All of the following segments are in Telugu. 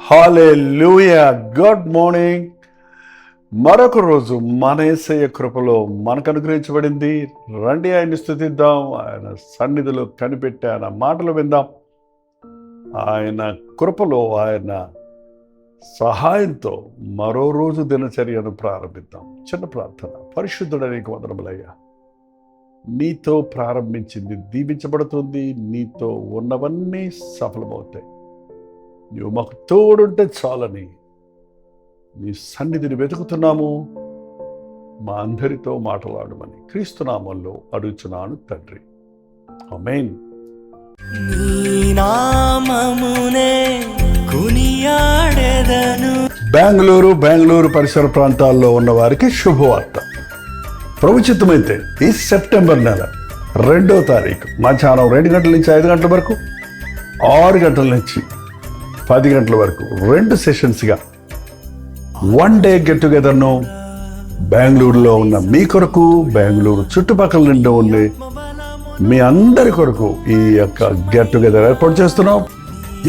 హల్లెలూయా. Good morning. మరొక రోజు మన యేసయ్య కృపలో మనకు అనుగ్రహించబడింది. రండి ఆయన్ని స్తుతిద్దాం, ఆయన సన్నిధిలో కనిపెట్టి ఆయన మాటలు విందాం. ఆయన కృపలో ఆయన సహాయంతో మరో రోజు దినచర్యను ప్రారంభిద్దాం. చిన్న ప్రార్థన. పరిశుద్ధుడ నీకు వందనములయ్యా, నీతో ప్రారంభించింది దీవించబడుతుంది, నీతో ఉన్నవన్నీ సఫలమవుతాయి. నువ్వు మాకు తోడుంటే చాలని నీ సన్నిధిని వెతుకుతున్నాము. మా అందరితో మాట్లాడమని క్రీస్తు నామంలో అడుగుచున్నాను తండ్రి, ఆమేన్. నీ నామమునే కొనియాడెదను. బెంగళూరు పరిసర ప్రాంతాల్లో ఉన్న వారికి శుభవార్త. ప్రభుచితమైతే ఈ సెప్టెంబర్ నెల 2వ తారీఖు మధ్యాహ్నం 2 గంటల నుంచి 5 గంటల వరకు, 6 గంటల నుంచి 10 గంటల వరకు 2 సెషన్స్గా 1 డే గెట్ టుగెదర్ను బెంగళూరులో ఉన్న మీ కొరకు, బెంగళూరు చుట్టుపక్కల నుండి ఉండే మీ అందరి కొరకు ఈ యొక్క గెట్ టుగెదర్ ఏర్పాటు చేస్తున్నాం.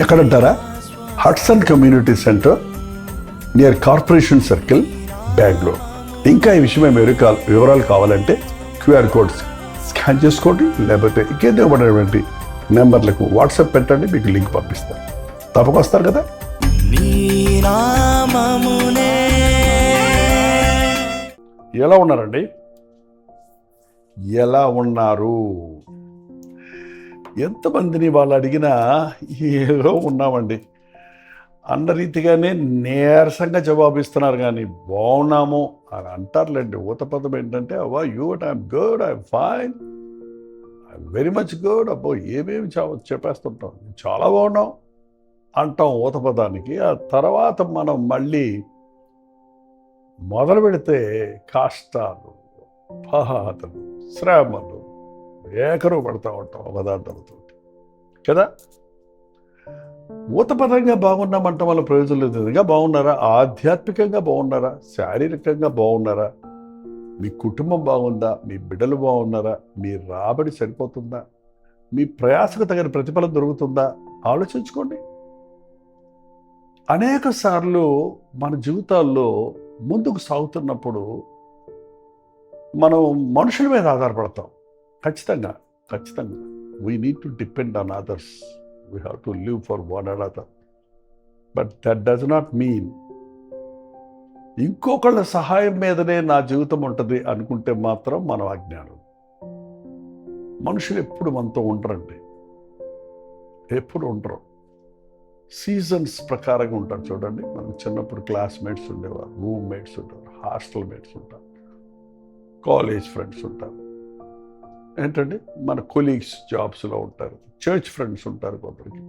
ఎక్కడంటారా? Hudson community centre near corporation circle, Bengaluru. ఇంకా ఈ విషయమై వివరాలు కావాలంటే QR కోడ్ స్కాన్ చేసుకోండి, లేకపోతే ఇంకేదో ఇవ్వబడినటువంటి నెంబర్లకు వాట్సాప్ పెట్టండి, మీకు లింక్ పంపిస్తాను. తప్పక వస్తారు కదా. నీ నామమునే. ఎలా ఉన్నారండి? ఎలా ఉన్నారు? ఎంతమందిని వాళ్ళు అడిగినా ఏదో ఉన్నామండి అన్న రీతిగానే నీరసంగా జవాబిస్తున్నారు. కానీ బాగున్నాము అని అంటారులేండి. ఊతపదం ఏంటంటే, అవ్వా you I'm good, I'm fine, I'm very much good. అబ్బో ఏమేమి చెప్పేస్తుంటాం, చాలా బాగున్నాం అంటాం ఊతపదానికి. ఆ తర్వాత మనం మళ్ళీ మొదలు పెడితే కష్టాలు, బాధలు, శ్రమలు ఏకరువు పడుతూ ఉంటాం పదార్థాలతో కదా. ఊతపదంగా బాగున్నామంటాం వల్ల ప్రయోజనం లేదు. నిజంగా బాగున్నారా? ఆధ్యాత్మికంగా బాగున్నారా? శారీరకంగా బాగున్నారా? మీ కుటుంబం బాగుందా? మీ బిడ్డలు బాగున్నారా? మీ రాబడి సరిపోతుందా? మీ ప్రయాసకు తగిన ప్రతిఫలం దొరుకుతుందా? ఆలోచించుకోండి. అనేక సార్లు మన జీవితాల్లో ముందుకు సాగుతున్నప్పుడు మనం మనుషుల మీద ఆధారపడతాం. ఖచ్చితంగా we need to depend on others. We have to live for one another. But that does not mean ఇంకొకళ్ళ సహాయం మీదనే నా జీవితం ఉంటుంది అనుకుంటే మాత్రం మనం అజ్ఞానం. మనుషులు ఎప్పుడు మనతో ఉండరండి, ఎప్పుడు ఉండరు. సీజన్స్ ప్రకారంగా ఉంటారు. చూడండి, మనం చిన్నప్పుడు క్లాస్మేట్స్ ఉండేవారు, రూమ్మేట్స్ ఉంటారు, హాస్టల్ మేట్స్ ఉంటారు, కాలేజ్ ఫ్రెండ్స్ ఉంటారు, ఏంటండి మన కొలీగ్స్ జాబ్స్లో ఉంటారు, చర్చ్ ఫ్రెండ్స్ ఉంటారు, కొందరికి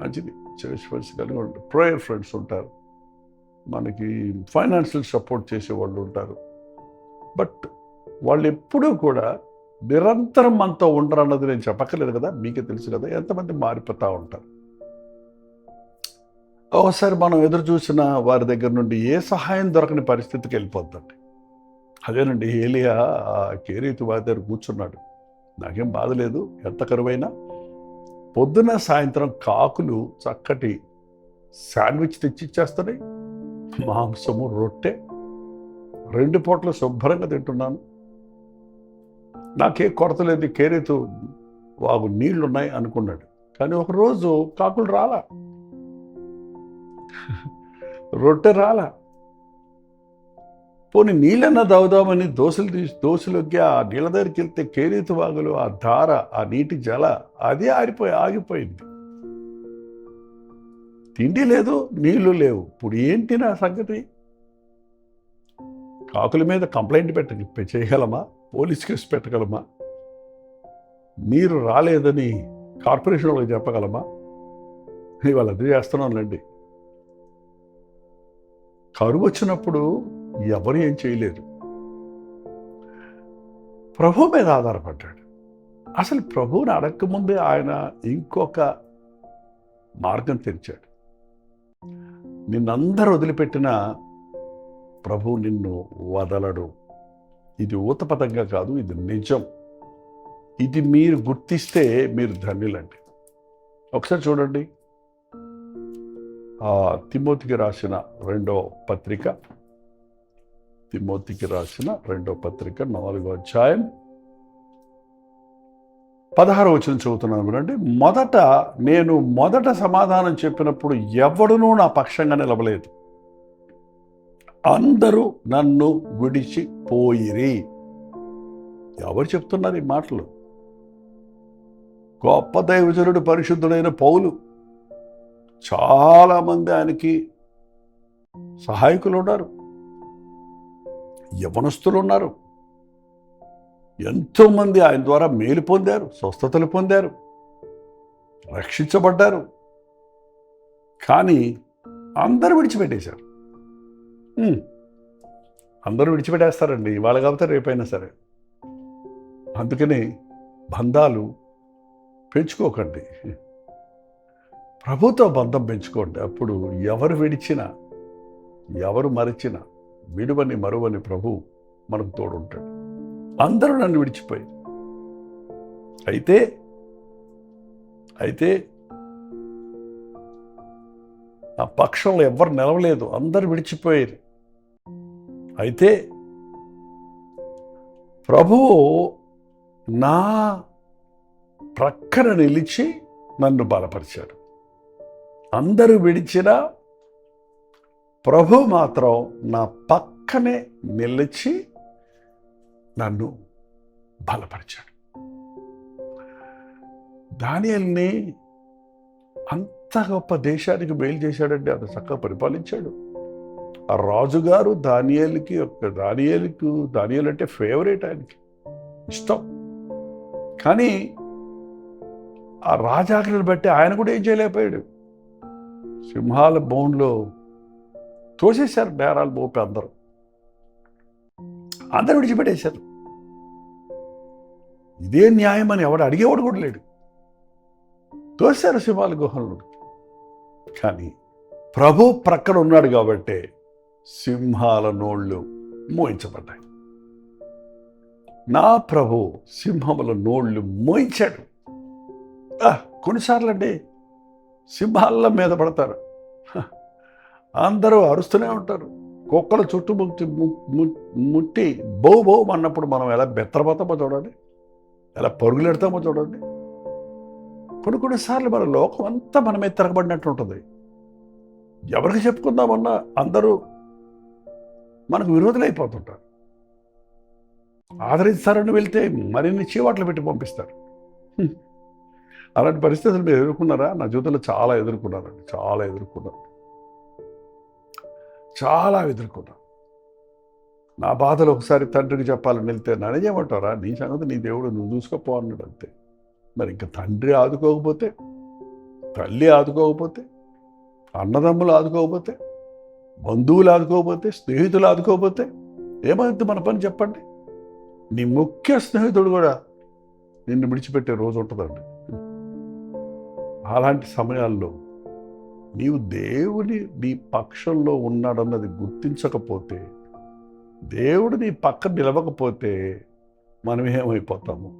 మంచిది చర్చ్ ఫ్రెండ్స్ కలిగి ఉంటారు, ప్రేయర్ ఫ్రెండ్స్ ఉంటారు, మనకి ఫైనాన్షియల్ సపోర్ట్ చేసే వాళ్ళు ఉంటారు. బట్ వాళ్ళు ఎప్పుడూ కూడా నిరంతరం మనతో ఉండరు అన్నది నేను చెప్పక్కర్లేదు కదా, మీకే తెలుసు కదా. ఎంతమంది మారిపోతూ ఉంటారు. ఒకసారి మనం ఎదురు చూసిన వారి దగ్గర నుండి ఏ సహాయం దొరకని పరిస్థితికి వెళ్ళిపోద్దండి. అదేనండి, ఏలియా కేరీతు వారి దగ్గర కూర్చున్నాడు. నాకేం బాధ లేదు, ఎంత కరువైనా. పొద్దున సాయంత్రం కాకులు చక్కటి శాండ్విచ్ తెచ్చిచ్చేస్తున్నాయి, మాంసము, రొట్టె, 2 పూటలు శుభ్రంగా తింటున్నాను, నాకే కొరత లేదు, కేరీతు వాగు నీళ్లున్నాయి అనుకున్నాడు. కానీ ఒకరోజు కాకులు రాలా, రొట్టె రాలా. పోనీ నీళ్ళన్నా తాగుదామని దోశలోకి ఆ నీళ్ళ దగ్గరికి వెళ్తే కేరీతు వాగులు, ఆ ధార, ఆ నీటి జల అదే ఆగిపోయింది. తిండి లేదు, నీళ్లు లేవు. ఇప్పుడు ఏంటి నా సంగతి? కాకుల మీద కంప్లైంట్ చేయగలమా? పోలీస్ కేసు పెట్టగలమా? మీరు రాలేదని కార్పొరేషన్ వాళ్ళకి చెప్పగలమా? ఇవాళ అది చేస్తున్నానులేండి. కరువు వచ్చినప్పుడు ఎవరు ఏం చేయలేరు. ప్రభు మీద ఆధారపడ్డాడు. అసలు ప్రభువుని అడగకముందే ఆయన ఇంకొక మార్గం తెరిచాడు. నిన్నందరూ వదిలిపెట్టినా ప్రభు నిన్ను వదలడు. ఇది ఊతపదంగా కాదు, ఇది నిజం. ఇది మీరు గుర్తిస్తే మీరు ధన్యులండి. ఒకసారి చూడండి, తిమోతికి రాసిన రెండో పత్రిక 4వ అధ్యాయం 16వ వచనం చదువుతున్నాను వినండి. నేను మొదట సమాధానం చెప్పినప్పుడు ఎవడునూ నా పక్షంగా నిలవలేదు, అందరూ నన్ను విడిచిపోయిరి. ఎవరు చెప్తున్నారు ఈ మాటలు? గొప్ప దైవజనుడు పరిశుద్ధుడైన పౌలు. చాలామంది ఆయనకి సహాయకులు ఉన్నారు, యవనస్తులు ఉన్నారు, ఎంతోమంది ఆయన ద్వారా మేలు పొందారు, స్వస్థతలు పొందారు, రక్షించబడ్డారు. కానీ అందరూ విడిచిపెట్టేశారు. అందరూ విడిచిపెట్టేస్తారండి, ఇవాళ కాకపోతే రేపైనా సరే. అందుకని బంధాలు పెంచుకోకండి, ప్రభుతో బంధం పెంచుకోండి. అప్పుడు ఎవరు విడిచినా, ఎవరు మరిచినా విడువని మరువని ప్రభు మనకు తోడుంటాడు. అందరూ నన్ను విడిచిపోయి అయితే ఆ పక్షంలో ఎవరు నిలవలేదు, అందరూ విడిచిపోయారు. అయితే ప్రభువు నా ప్రక్కన నిలిచి నన్ను బలపరిచాడు. అందరూ విడిచినా ప్రభు మాత్రం నా పక్కనే నిలిచి నన్ను బలపరిచాడు. దానియేలుని అంత గొప్ప దేశానికి మేలు చేశాడంటే అంత చక్కగా పరిపాలించాడు. ఆ రాజుగారు దానియేలు అంటే ఫేవరెట్, ఆయనకి ఇష్టం. కానీ ఆ రాజాజ్ఞను బట్టి ఆయన కూడా ఏం చేయలేకపోయాడు. సింహాల బోన్లో తోసేశారు, నేరాలు మోపి అందరూ విడిచిపెట్టేశారు. ఇదే న్యాయం అని ఎవడు అడిగేవాడు కూడా లేడు. తోశారు సింహాల గుహలను. కానీ ప్రభు ప్రక్కన ఉన్నాడు కాబట్టి సింహాల నోళ్ళు మోయించబడ్డాయి. నా ప్రభు సింహముల నోళ్ళు మోయించాడు. కొన్నిసార్లు అంటే సింహాల మీద పడతారు, అందరూ అరుస్తూనే ఉంటారు. కుక్కలు చుట్టూ ముట్టి బౌ బౌ అన్నప్పుడు మనం ఎలా బెత్తరపోతామో చూడండి, ఎలా పరుగులెడతామో చూడండి. కొన్నిసార్లు మన లోకం అంతా మన మీద తిరగబడినట్టు ఉంటుంది. ఎవరికి చెప్పుకుందామన్నా అందరూ మనకు విరోధులైపోతుంటారు. ఆదరిస్తారని వెళ్తే మరిన్ని చీవాట్లు పెట్టి పంపిస్తారు. అలాంటి పరిస్థితులు మీరు ఎదుర్కొన్నారా? నా జీవితంలో చాలా ఎదుర్కొన్నారండి, చాలా ఎదుర్కొన్నాను. నా బాధలు ఒకసారి తండ్రికి చెప్పాలని వెళ్తే నన్నేమంటారా, నీ సంగతి నీ దేవుడు నువ్వు చూసుకోపో అన్నాడు. అంతే. మరి ఇంకా తండ్రి ఆదుకోకపోతే, తల్లి ఆదుకోకపోతే, అన్నదమ్ములు ఆదుకోకపోతే, బంధువులు ఆదుకోకపోతే, స్నేహితులు ఆదుకోకపోతే ఏమైంది మన పని చెప్పండి? నీ ముఖ్య స్నేహితుడు కూడా నిన్ను విడిచిపెట్టే రోజు ఉంటుందండి. అలాంటి సమయాల్లో నీవు దేవుని నీ పక్షంలో ఉన్నాడన్నది గుర్తించకపోతే, దేవుడు నీ పక్కన నిలవకపోతే మనం ఏమైపోతాము?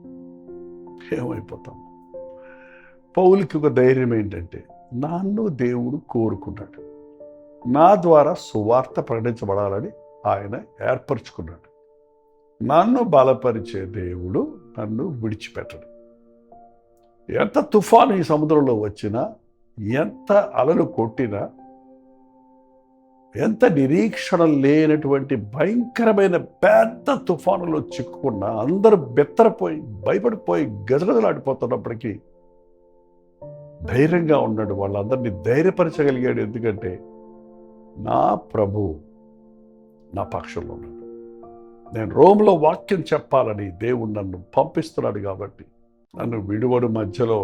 పౌలుకి ఒక ధైర్యం ఏంటంటే, నన్ను దేవుడు కోరుకున్నాడు, నా ద్వారా సువార్త ప్రకటించబడాలని ఆయన ఏర్పరచుకున్నాడు. నన్ను బలపరిచే దేవుడు నన్ను విడిచిపెట్టడు. ఎంత తుఫాను ఈ సముద్రంలో వచ్చినా, ఎంత అలలు కొట్టినా, ఎంత నిరీక్షణ లేనటువంటి భయంకరమైన పెద్ద తుఫానులో చిక్కుకున్నా, అందరూ బెత్తరపోయి భయపడిపోయి గజగజలాడిపోతున్నప్పటికీ ధైర్యంగా ఉన్నాడు. వాళ్ళందరినీ ధైర్యపరచగలిగాడు. ఎందుకంటే నా ప్రభు నా పక్షంలో ఉన్నాడు. నేను రోమ్లో వాక్యం చెప్పాలని దేవుడు నన్ను పంపిస్తున్నాడు కాబట్టి నన్ను విడువడు. మధ్యలో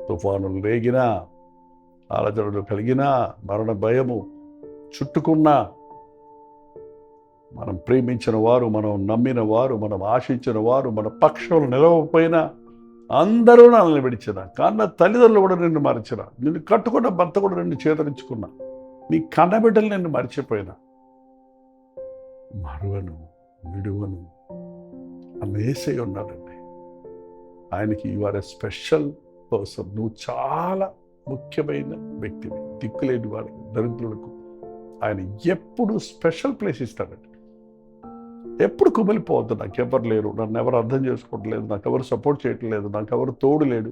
తుఫానులు రేగినా, ఆలోచనలు కలిగినా, మరణ భయము చుట్టుకున్నా, మనం ప్రేమించిన వారు, మనం నమ్మిన వారు, మనం ఆశించిన వారు మన పక్షంలో నిలవకపోయినా, అందరూ నన్ను విడిచిన, కన్న తల్లిదండ్రులు కూడా నిన్ను మరచిన, నిన్ను కట్టుకున్న భర్త కూడా నిన్ను చేతరించుకున్నా, నీ కన్నబిడ్డలు నిన్ను మరిచిపోయినా, మరువను, విడువను అన్న యేసయ్య ఉన్నాడండి. ఆయనకి you are a special person. నువ్వు చాలా ముఖ్యమైన వ్యక్తిని, దిక్కులేని వాళ్ళకి, దరిద్రులకు ఆయన ఎప్పుడు స్పెషల్ ప్లేస్ ఇస్తాడండి. ఎప్పుడు కుమిలిపోవద్దు, నాకెవరు లేరు, నన్ను ఎవరు అర్థం చేసుకోవట్లేదు, నాకెవరు సపోర్ట్ చేయట్లేదు, నాకెవరు తోడు లేడు,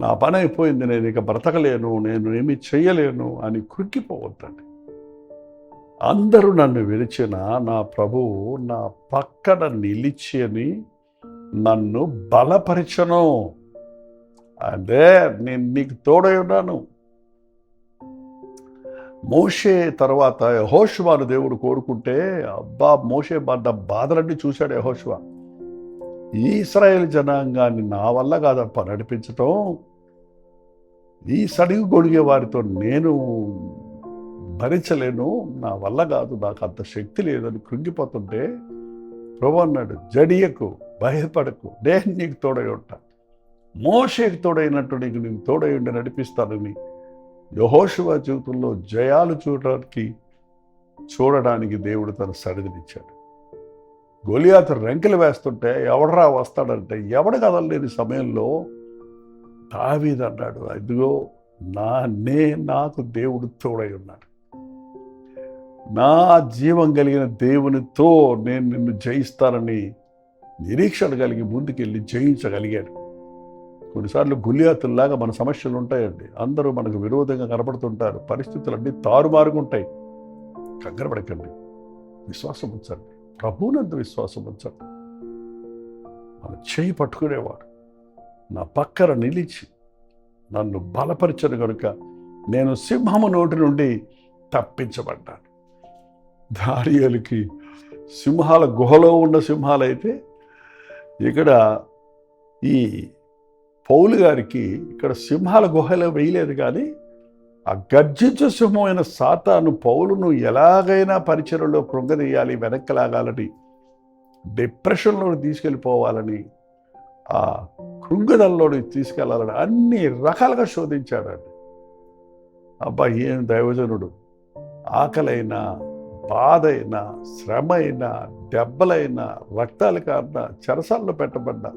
నా పని అయిపోయింది, నేను ఇక బ్రతకలేను, నేను ఏమీ చెయ్యలేను అని కృంగిపోవద్దండి. అందరూ నన్ను విడిచినా నా ప్రభువు నా పక్కన నిలిచి అని నన్ను బలపరచను. అదే నేను నీకు తోడై ఉన్నాను. మోషే తర్వాత యెహోషువను దేవుడు కోరుకుంటే, అబ్బా మోషే పడ్డ బాధలన్నీ చూశాడు యెహోషువ. ఈ ఇశ్రాయేలు జనాంగాన్ని నా వల్ల కాదప్ప నడిపించటం, ఈ సడిగు గొడిగే వారితో నేను భరించలేను, నా వల్ల కాదు, నాకు అంత శక్తి లేదని కృంగిపోతుంటే ప్రభువు అన్నాడు, జడియకు, భయపడకు, నేను నీకు తోడై ఉంటా. మోషేకు తోడైనట్టు నీకు తోడై ఉండి నడిపిస్తానని యెహోషువ జీవితంలో జయాలు చూడడానికి దేవుడు తన సన్నిధినిచ్చాడు. గొలియాతు రెంకెలు వేస్తుంటే ఎవడరా వస్తాడంటే ఎవడు కదలలేని సమయంలో దావీదు అన్నాడు, అదిగో నాకు దేవుడు తోడై ఉన్నాడు, నా జీవం కలిగిన దేవునితో నేను నిన్ను జయిస్తానని నిరీక్షణ కలిగి ముందుకెళ్ళి జయించగలిగాడు. కొన్నిసార్లు గొలియాతుల్లాగా మన సమస్యలు ఉంటాయండి. అందరూ మనకు విరోధంగా కనపడుతుంటారు, పరిస్థితులన్నీ తారుమారుగుంటాయి. కంగారపడకండి, విశ్వాసం ఉంచండి, ప్రభువునందు విశ్వాసం ఉంచండి. మన చేయి పట్టుకునేవాడు నా పక్కన నిలిచి నన్ను బలపరిచను కనుక నేను సింహము నోటి నుండి తప్పించబడ్డాను. దానియేలుకి సింహాల గుహలో ఉన్న సింహాలైతే ఇక్కడ ఈ పౌలు గారికి ఇక్కడ సింహాల గుహలో వేయలేదు, కానీ ఆ గర్జించు సింహమైన సాతాను పౌలును ఎలాగైనా పరిచయంలో కృంగదీయాలి, వెనక్కి లాగాలని, డిప్రెషన్లో తీసుకెళ్ళిపోవాలని, ఆ కృంగదల్లోకి తీసుకెళ్లాలని అన్ని రకాలుగా శోధించాడండి. అబ్బా ఏం దైవజనుడు! ఆకలైనా, బాధ అయినా, శ్రమ అయినా, దెబ్బలైనా, రక్తాలు కారినా, చెరసాల్లో పెట్టబడ్డా,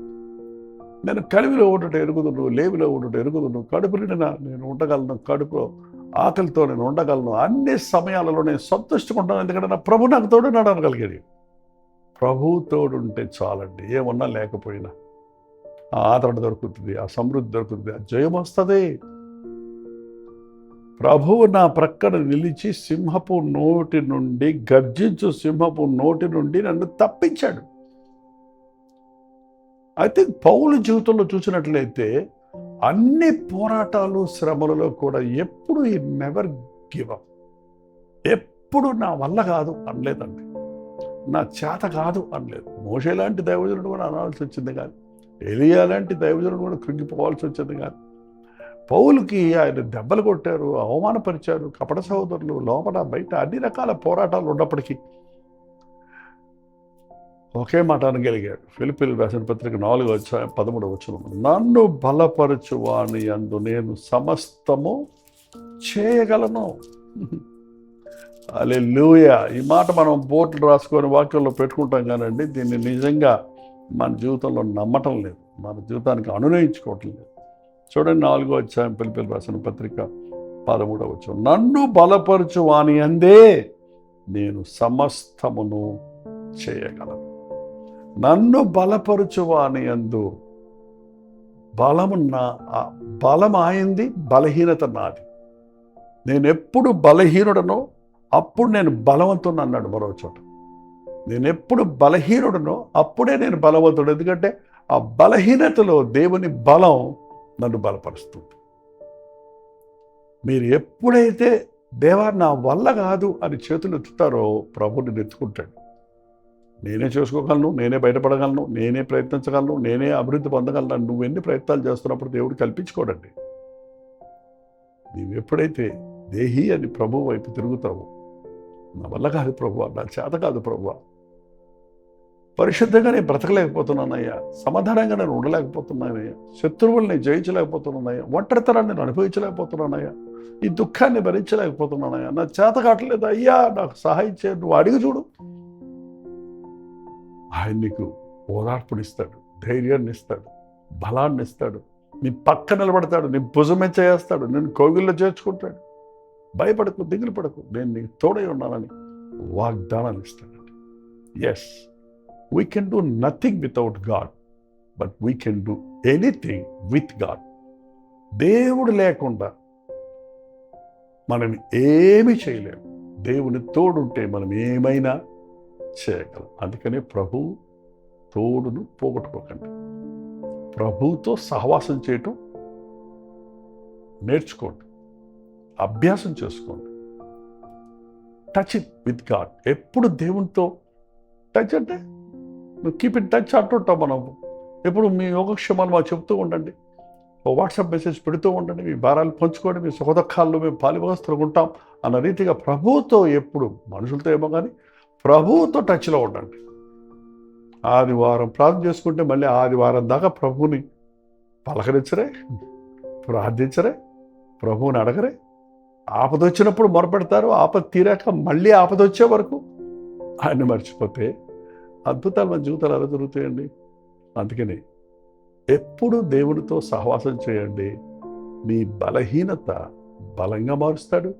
నేను కలివిలో ఉండటం ఎరుగుదును, లేవిలో ఉండటం ఎరుగుదును, కడుపు నిండిన నేను ఉండగలను, కడుపులో ఆకలితో నేను ఉండగలను, అన్ని సమయాలలో నేను సంతోషించుకుంటాను, ఎందుకంటే నా ప్రభు నాకు తోడున్నాడు అనగలిగాడు. ప్రభువు తోడుంటే చాలండి, ఏమన్నా లేకపోయినా ఆ ఆదరణ దొరుకుతుంది, ఆ సమృద్ధి దొరుకుతుంది, ఆ జయం వస్తుంది. ప్రభువు నా ప్రక్కన నిలిచి సింహపు నోటి నుండి, గర్జించు సింహపు నోటి నుండి నన్ను తప్పించాడు. అయితే పౌలు జీవితంలో చూసినట్లయితే అన్ని పోరాటాలు, శ్రమలలో కూడా ఎప్పుడు ఈ నెవర్ గివ్ అప్, ఎప్పుడు నా వల్ల కాదు అనలేదండి, నా చేత కాదు అనలేదు. మోషే లాంటి దైవజనుడు కూడా అనాల్సి వచ్చింది, కానీ ఎలియా లాంటి దైవజనుడు కూడా కృంగిపోవాల్సి వచ్చింది. కానీ పౌలుకి ఆయన దెబ్బలు కొట్టారు, అవమానపరిచారు, కపట సహోదరులు, లోపల బయట అన్ని రకాల పోరాటాలు ఉన్నప్పటికీ ఒకే మాట అనగలిగాడు. ఫిలిప్పీయులకు రాసిన పత్రిక 4:13 నన్ను బలపరచు వాని యందు నేను సమస్తము చేయగలను. హల్లెలూయా. ఈ మాట మనం బోర్డులు రాసుకొని వాక్యంలో పెట్టుకుంటాం కానండి, దీన్ని నిజంగా మన జీవితంలో నమ్మటం లేదు, మన జీవితానికి అనునయించుకోవటం లేదు. చూడండి 4వ ఫిలిప్పీయులకు రాసిన పత్రిక 13 నన్ను బలపరచు వాని యందే నేను సమస్తమును చేయగలను. నన్ను బలపరచు వాని యందు బలం ఆయింది, బలహీనత నాది. నేను ఎప్పుడు బలహీనుడనో అప్పుడు నేను బలవంతుడు అన్నాడు మరో చోట. నేను ఎప్పుడు బలహీనుడనో అప్పుడే నేను బలవంతుడు, ఎందుకంటే ఆ బలహీనతలో దేవుని బలం నన్ను బలపరుస్తుంది. మీరు ఎప్పుడైతే దేవా నా వల్ల కాదు అని చేతులు ఎత్తుతారో ప్రభుని ఎత్తుకుంటాడు. నేనే చేసుకోగలను, నేనే బయటపడగలను, నేనే ప్రయత్నించగలను, నేనే అభివృద్ధి పొందగలను. నువ్వు ఎన్ని ప్రయత్నాలు చేస్తున్నప్పుడు దేవుడు కల్పించుకోడండి. నీవు ఎప్పుడైతే దేహి అని ప్రభు వైపు తిరుగుతావు, నా వల్ల కాదు ప్రభువా, నా చేత కాదు ప్రభువా, పరిశుద్ధంగా నేను బ్రతకలేకపోతున్నానయ్యా, సమాధానంగా నేను ఉండలేకపోతున్నానయ్యా, శత్రువుల్ని జయించలేకపోతున్నానయ్యా, ఒంటరితనాన్ని నేను అనుభవించలేకపోతున్నానయ్యా, ఈ దుఃఖాన్ని భరించలేకపోతున్నానయ్యా, నా చేత కావట్లేదు అయ్యా, నాకు సహాయం చేయ, నువ్వు అడిగి చూడు. ఆయన నీకు ఓదార్పునిస్తాడు, ధైర్యాన్ని ఇస్తాడు, బలాన్ని ఇస్తాడు, నీ పక్క నిలబడతాడు, నీ భుజమే చేస్తాడు, నేను కోగిల్లో చేర్చుకుంటాడు. భయపడకు, దిగులు పడకు, నేను నీకు తోడై ఉన్నానని వాగ్దానాలు ఇస్తాడండి. Yes, we can do nothing without God, but we can do anything with God. దేవుడు లేకుండా మనం ఏమీ చేయలేము. దేవుని తోడుంటే మనం ఏమైనా చేయగలం. అందుకనే ప్రభు తోడును పోగొట్టుకోకండి. ప్రభువుతో సహవాసం చేయటం నేర్చుకోండి, అభ్యాసం చేసుకోండి. Touch it with God. ఎప్పుడు దేవునితో టచ్ అంటే నువ్వు కీప్ ఇట్ టచ్ అంటుంటాం మనం. ఎప్పుడు మీ యోగక్షేమాలు మాకు చెప్తూ ఉండండి, వాట్సాప్ మెసేజ్ పెడుతూ ఉండండి, మీ భారాలు పంచుకోండి, మీ సుఖదుఖాల్లో మేము పాలిభాగస్తులు ఉంటాం అన్న రీతిగా ప్రభువుతో, ఎప్పుడు మనుషులతో ఏమో కానీ ప్రభువుతో టచ్లో ఉండండి. ఆదివారం ప్రార్థన చేసుకుంటే మళ్ళీ ఆదివారం దాకా ప్రభువుని పలకరించరే, ప్రార్థించరే, ప్రభువుని అడగరే. ఆపద వచ్చినప్పుడు మొరపెడతారు, ఆపద తీరాక మళ్ళీ ఆపద వచ్చే వరకు ఆయన మర్చిపోతే అద్భుతాలు మన జీవితాలు అలా జరుగుతాయండి. అందుకని ఎప్పుడు దేవునితో సహవాసం చేయండి. మీ బలహీనత బలంగా మారుస్తాడు.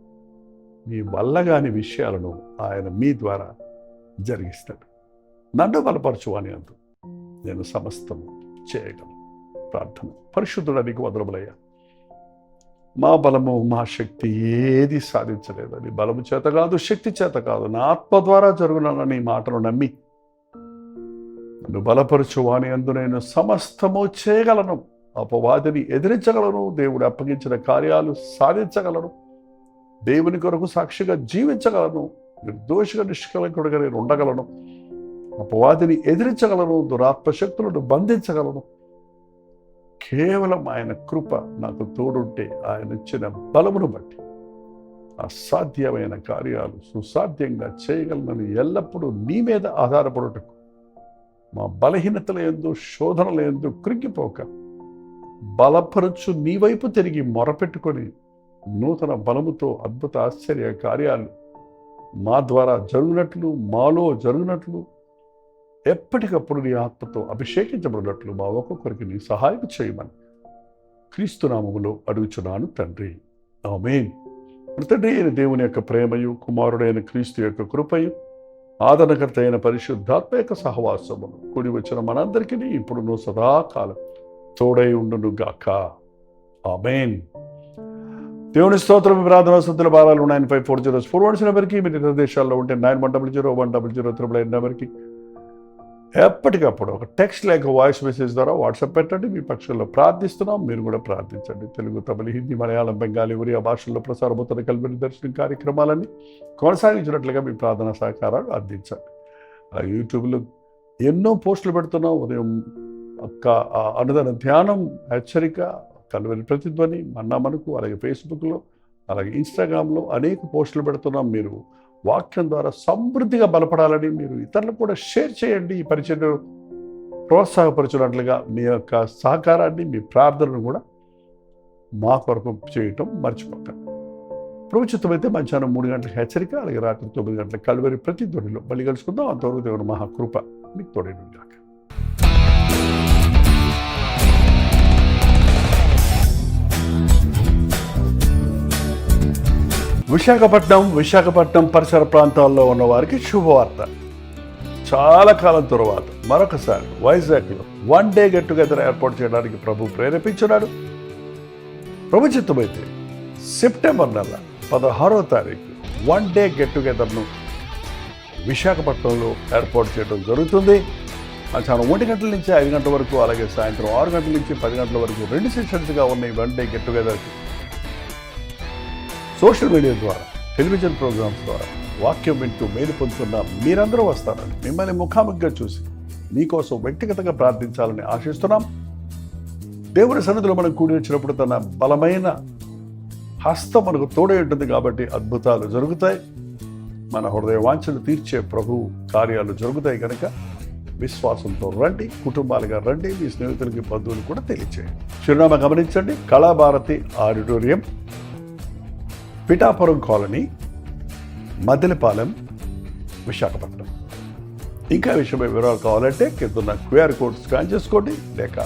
మీ వల్ల కాని విషయాలను ఆయన మీ ద్వారా జరిగిస్తాడు. నన్ను బలపరచు అని అందు నేను సమస్తం చేయగలను. ప్రార్థన. పరిశుద్ధుడా, నీకు వందనములయ్యా. మా బలము మా శక్తి ఏది సాధించలేదు. అది బలము చేత కాదు, శక్తి చేత కాదు, నా ఆత్మ ద్వారా జరుగునని మాటను నమ్మి నన్ను బలపరచు అని అందు నేను సమస్తము చేయగలను. అపవాదిని ఎదిరించగలను. దేవుడు అప్పగించిన కార్యాలు సాధించగలను. దేవుని కొరకు సాక్షిగా జీవించగలను. నిర్దోషిగా నిష్కలంకుడిగా నేను ఉండగలను. అపవాదిని ఎదిరించగలను. దురాత్మశక్తులను బంధించగలను. కేవలం ఆయన కృప నాకు తోడుంటే, ఆయన ఇచ్చిన బలమును బట్టి అసాధ్యమైన కార్యాలు సుసాధ్యంగా చేయగలనని ఎల్లప్పుడూ నీ మీద ఆధారపడుటకు, మా బలహీనతల యందు శోధనల యందు కృంగిపోక బలపరచు నీ వైపు తిరిగి మొరపెట్టుకొని నూతన బలముతో అద్భుత ఆశ్చర్య కార్యాలు మా ద్వారా జరుగునట్లు, మాలో జరుగునట్లు, ఎప్పటికప్పుడు నీ ఆత్మతో అభిషేకించబడినట్లు మా ఒక్కొక్కరికి నీ సహాయం చేయమని క్రీస్తు నామములో అడుగుచున్నాను తండ్రి. ఆమేన్. తండ్రి అయిన దేవుని యొక్క ప్రేమయు, కుమారుడైన క్రీస్తు యొక్క కృపయు, ఆదరణకర్త అయిన పరిశుద్ధాత్మ యొక్క సహవాసమును కూడి వచ్చిన మనందరికీ ఇప్పుడును సదాకాలం తోడై ఉండును గాక. ఆమేన్. దేవుని స్తోత్రం. ప్రార్థన వసతుల భారాలు 954041 నెంబర్కి, మీ ఇతర దేశాల్లో ఉంటే 91001000 నెంబర్కి ఎప్పటికప్పుడు ఒక టెక్స్ట్ లేక వాయిస్ మెసేజ్ ద్వారా వాట్సాప్ పెట్టండి. మీ పక్షంలో ప్రార్థిస్తున్నాం, మీరు కూడా ప్రార్థించండి. తెలుగు, తమిళ, హిందీ, మలయాళం, బెంగాలీ, ఒరియా భాషల్లో ప్రసారమవుతున్న కల్వరి దర్శనం కార్యక్రమాలన్నీ కొనసాగించినట్లుగా మీ ప్రార్థనా సహకారాలు అందించండి. అలాగే యూట్యూబ్లో ఎన్నో పోస్టులు పెడుతున్నాం. ఉదయం అనుదిన ధ్యానం, హెచ్చరిక, కల్వరి ప్రతిధ్వని, మన్నా మనకు, అలాగే ఫేస్బుక్లో, అలాగే ఇన్స్టాగ్రామ్లో అనేక పోస్టులు పెడుతున్నాం. మీరు వాక్యం ద్వారా సమృద్ధిగా బలపడాలని మీరు ఇతరులకు కూడా షేర్ చేయండి. ఈ పరిచయం ప్రోత్సాహపరచినట్లుగా మీ యొక్క సహకారాన్ని, మీ ప్రార్థనను కూడా మా కొరకు చేయటం మర్చిపోకండి. ప్రభుత్వమైతే మధ్యాహ్నం 3 గంటలకు హెచ్చరిక, అలాగే రాత్రి 9 గంటలకు కల్వరి ప్రతిధ్వనిలో మళ్ళీ కలుసుకుందాం. అంతవరకు దేవుని మహాకృప మీకు తోడైన గాక. విశాఖపట్నం పరిసర ప్రాంతాల్లో ఉన్న వారికి శుభవార్త. చాలా కాలం తరువాత మరొకసారి వైజాగ్లో 1 డే గెట్ టుగెదర్ ఏర్పాటు చేయడానికి ప్రభు ప్రేరేపించున్నాడు. ప్రభు చిత్తమైతే సెప్టెంబర్ నెల 16వ తారీఖు 1 డే గెట్ టుగెదర్ను విశాఖపట్నంలో ఏర్పాటు చేయడం జరుగుతుంది. మధ్యాహ్నం 1 గంటల నుంచి 5 గంటల వరకు, అలాగే సాయంత్రం 6 గంటల నుంచి 10 గంటల వరకు 2 సెషన్స్గా ఉన్న ఈ 1 డే గెట్ టుగెదర్కి సోషల్ మీడియా ద్వారా, టెలివిజన్ ప్రోగ్రామ్స్ ద్వారా వాక్యం వింటూ మేలు పొందుతున్న మీరందరూ వస్తారని, మిమ్మల్ని ముఖాముఖిగా చూసి మీకోసం వ్యక్తిగతంగా ప్రార్థించాలని ఆశిస్తున్నాం. దేవుని సన్నిధిలో మనం కూడి వచ్చినప్పుడు తన బలమైన హస్తం మనకు తోడై ఉంటుంది కాబట్టి అద్భుతాలు జరుగుతాయి. మన హృదయ వాంఛలు తీర్చే ప్రభు కార్యాలు జరుగుతాయి కనుక విశ్వాసంతో రండి, కుటుంబాలుగా రండి, మీ స్నేహితులకి, బంధువులు కూడా తెలియచేయండి. చిరునామా గమనించండి. Kalabharathi auditorium, Pithapuram colony, Maddilapalem, Visakhapatnam. ఇంకా విషయమై వివరాలు కావాలంటే కింద QR కోడ్ స్కాన్ చేసుకోండి, లేక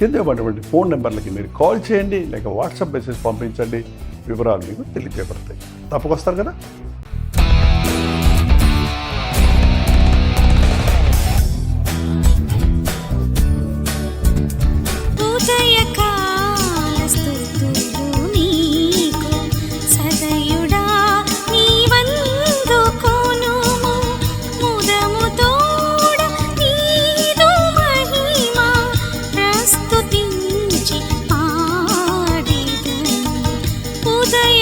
కింద ఇవ్వబడినటువంటి ఫోన్ నెంబర్లకి మీరు కాల్ చేయండి, లేక వాట్సాప్ మెసేజ్ పంపించండి, వివరాలు మీకు తెలియజేయబడతాయి. తప్పకొస్తారు కదా. ఉదయ